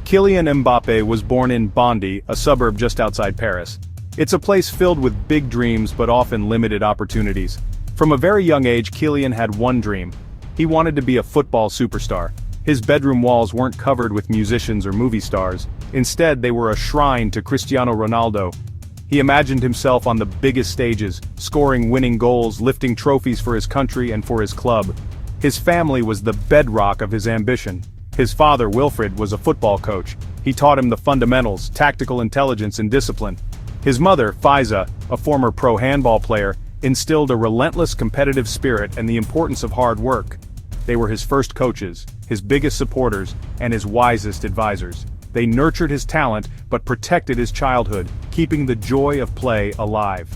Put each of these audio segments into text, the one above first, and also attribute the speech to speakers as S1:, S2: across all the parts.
S1: Kylian Mbappé was born in Bondy, a suburb just outside Paris. It's a place filled with big dreams but often limited opportunities. From a very young age, Kylian had one dream. He wanted to be a football superstar. His bedroom walls weren't covered with musicians or movie stars. Instead, they were a shrine to Cristiano Ronaldo. He imagined himself on the biggest stages, scoring winning goals, lifting trophies for his country and for his club. His family was the bedrock of his ambition. His father, Wilfred, was a football coach. He taught him the fundamentals, tactical intelligence and discipline. His mother, Faiza, a former pro handball player, instilled a relentless competitive spirit and the importance of hard work. They were his first coaches, his biggest supporters, and his wisest advisors. They nurtured his talent but protected his childhood, keeping the joy of play alive.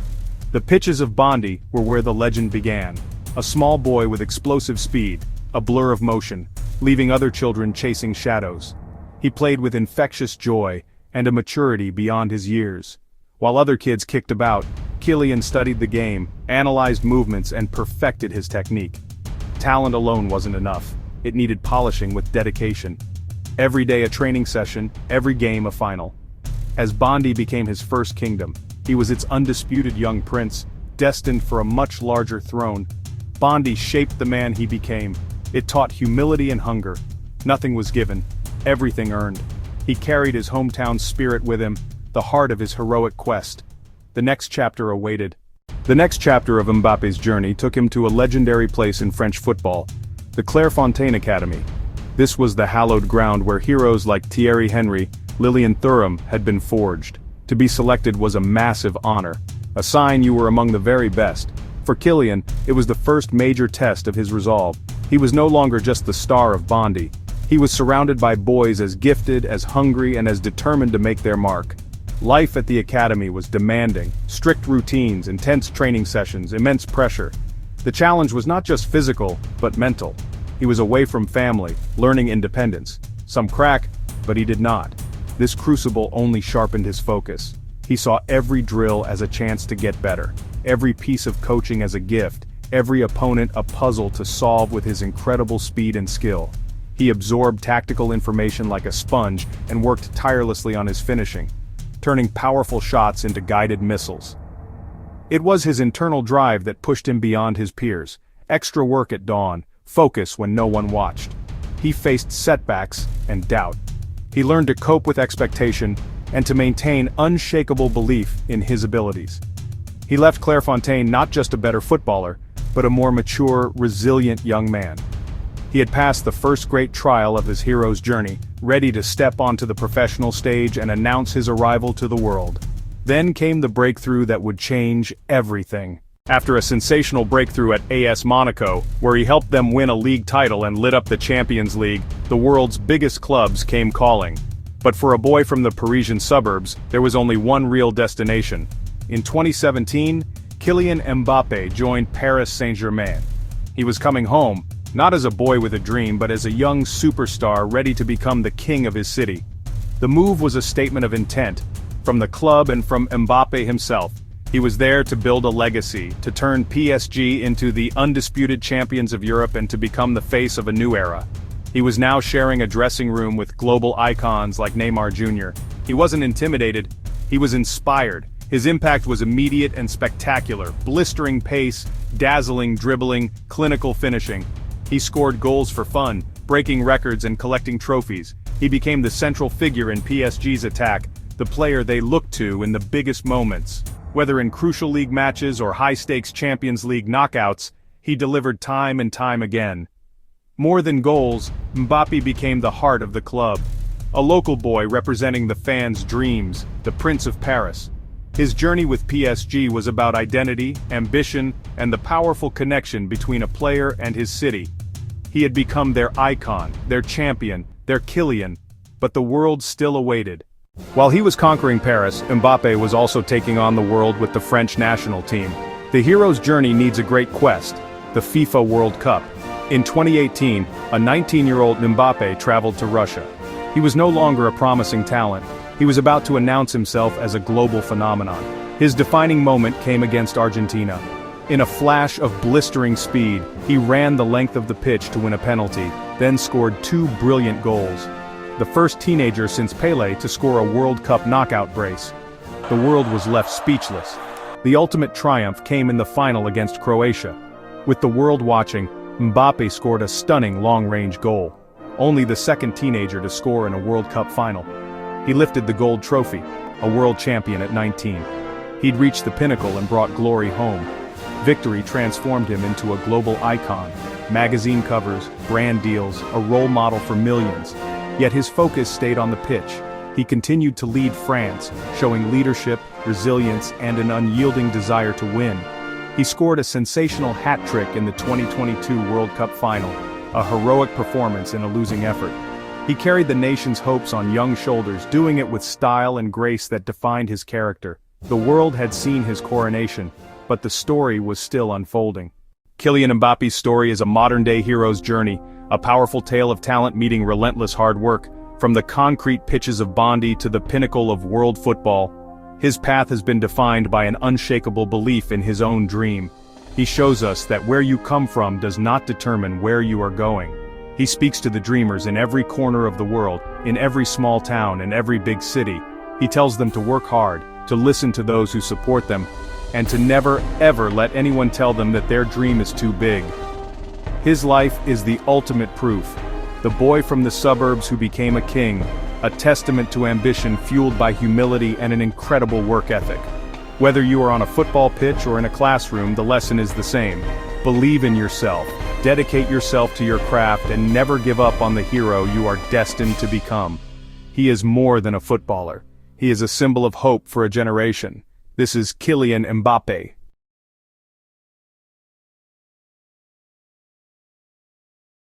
S1: The pitches of Bondy were where the legend began. A small boy with explosive speed, a blur of motion, leaving other children chasing shadows. He played with infectious joy and a maturity beyond his years. While other kids kicked about, Kylian studied the game, analyzed movements and perfected his technique. Talent alone wasn't enough. It needed polishing with dedication. Every day a training session, every game a final. As Bondy became his first kingdom, he was its undisputed young prince, destined for a much larger throne. Bondy shaped the man he became. It taught humility and hunger. Nothing was given, everything earned. He carried his hometown spirit with him, the heart of his heroic quest. The next chapter awaited. The next chapter of Mbappé's journey took him to a legendary place in French football, the Clairefontaine Academy. This was the hallowed ground where heroes like Thierry Henry, Lilian Thuram had been forged. To be selected was a massive honor, a sign you were among the very best. For Kylian, it was the first major test of his resolve. He was no longer just the star of Bondy. He was surrounded by boys as gifted, as hungry, and as determined to make their mark. Life at the academy was demanding, strict routines, intense training sessions, immense pressure. The challenge was not just physical, but mental. He was away from family, learning independence. Some crack, but he did not. This crucible only sharpened his focus. He saw every drill as a chance to get better, every piece of coaching as a gift, every opponent a puzzle to solve with his incredible speed and skill. He absorbed tactical information like a sponge and worked tirelessly on his finishing, turning powerful shots into guided missiles. It was his internal drive that pushed him beyond his peers. Extra work at dawn, focus when no one watched. He faced setbacks and doubt. He learned to cope with expectation and to maintain unshakable belief in his abilities. He left Clairefontaine not just a better footballer, but a more mature, resilient young man. He had passed the first great trial of his hero's journey, ready to step onto the professional stage and announce his arrival to the world. Then came the breakthrough that would change everything. After a sensational breakthrough at AS Monaco, where he helped them win a league title and lit up the Champions League, the world's biggest clubs came calling. But for a boy from the Parisian suburbs, there was only one real destination. In 2017, Kylian Mbappé joined Paris Saint-Germain. He was coming home, not as a boy with a dream but as a young superstar ready to become the king of his city. The move was a statement of intent, from the club and from Mbappé himself. He was there to build a legacy, to turn PSG into the undisputed champions of Europe and to become the face of a new era. He was now sharing a dressing room with global icons like Neymar Jr. He wasn't intimidated, he was inspired. His impact was immediate and spectacular, blistering pace, dazzling dribbling, clinical finishing. He scored goals for fun, breaking records and collecting trophies. He became the central figure in PSG's attack, the player they looked to in the biggest moments. Whether in crucial league matches or high-stakes Champions League knockouts, he delivered time and time again. More than goals, Mbappé became the heart of the club. A local boy representing the fans' dreams, the Prince of Paris. His journey with PSG was about identity, ambition, and the powerful connection between a player and his city. He had become their icon, their champion, their Kylian, but the world still awaited. While he was conquering Paris, Mbappé was also taking on the world with the French national team. The hero's journey needs a great quest, the FIFA World Cup. In 2018, a 19-year-old Mbappé traveled to Russia. He was no longer a promising talent. He was about to announce himself as a global phenomenon. His defining moment came against Argentina. In a flash of blistering speed, he ran the length of the pitch to win a penalty, then scored two brilliant goals. the first teenager since Pelé to score a World Cup knockout brace. The world was left speechless. The ultimate triumph came in the final against Croatia. With the world watching, Mbappé scored a stunning long-range goal. Only the second teenager to score in a World Cup final. He lifted the gold trophy, a world champion at 19. He'd reached the pinnacle and brought glory home. Victory transformed him into a global icon. Magazine covers, brand deals, a role model for millions. Yet his focus stayed on the pitch. He continued to lead France, showing leadership, resilience, and an unyielding desire to win. He scored a sensational hat-trick in the 2022 World Cup final, a heroic performance in a losing effort. He carried the nation's hopes on young shoulders, doing it with style and grace that defined his character. The world had seen his coronation, but the story was still unfolding. Kylian Mbappe's story is a modern-day hero's journey, a powerful tale of talent meeting relentless hard work. From the concrete pitches of Bondy to the pinnacle of world football, his path has been defined by an unshakable belief in his own dream. He shows us that where you come from does not determine where you are going. He speaks to the dreamers in every corner of the world, in every small town and every big city. He tells them to work hard, to listen to those who support them, and to never, ever let anyone tell them that their dream is too big. His life is the ultimate proof. The boy from the suburbs who became a king, a testament to ambition fueled by humility and an incredible work ethic. Whether you are on a football pitch or in a classroom, the lesson is the same. Believe in yourself, dedicate yourself to your craft, and never give up on the hero you are destined to become. He is more than a footballer. He is a symbol of hope for a generation. This is Kylian Mbappé.